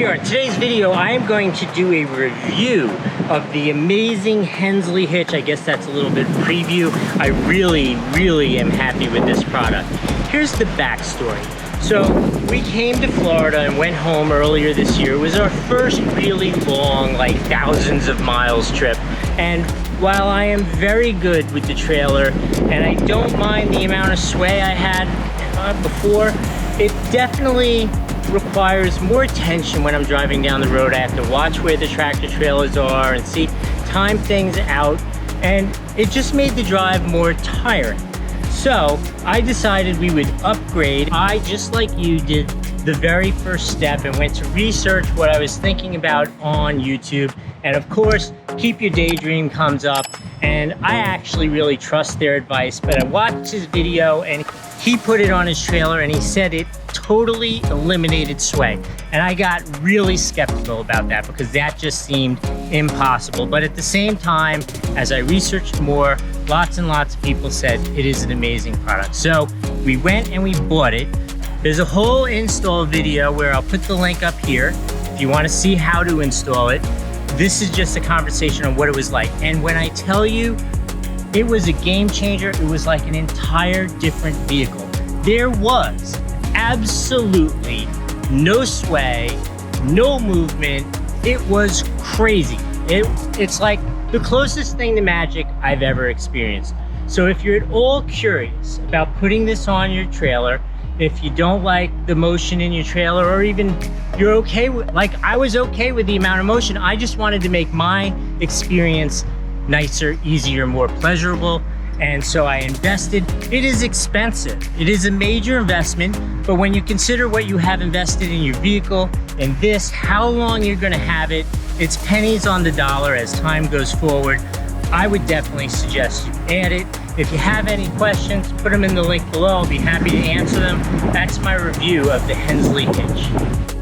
we are. In today's video, I am going to do a review of the amazing Hensley Hitch. I guess that's a little bit preview. I really am happy with this product. Here's the backstory. So we came to Florida and went home earlier this year. It was our first really long, like thousands of miles trip. And while I am very good with the trailer and I don't mind the amount of sway I had before, it definitely requires more attention when I'm driving down the road. I have to watch where the tractor trailers are and time things out, and it just made the drive more tiring. So I decided we would upgrade. I, just like you, did the very first step and went to research what I was thinking about on YouTube. And of course, Keep Your Daydream comes up, and I actually really trust their advice. But I watched his video and he put it on his trailer and he said it totally eliminated sway. And I got really skeptical about that because that just seemed impossible. But at the same time, as I researched more, lots and lots of people said it is an amazing product. So we went and we bought it. There's a whole install video where I'll put the link up here if you want to see how to install it. This is just a conversation on what it was like. And when I tell you it was a game changer, it was like an entire different vehicle. There was absolutely no sway, no movement. It was crazy. It's like the closest thing to magic I've ever experienced. So if you're at all curious about putting this on your trailer, if you don't like the motion in your trailer, or even you're okay with, like I was okay with the amount of motion, I just wanted to make my experience nicer, easier, more pleasurable. And so I invested. It is expensive. It is a major investment, but when you consider what you have invested in your vehicle and this, how long you're gonna have it, it's pennies on the dollar as time goes forward. I would definitely suggest you add it. If you have any questions, put them in the link below. I'll be happy to answer them. That's my review of the Hensley Hitch.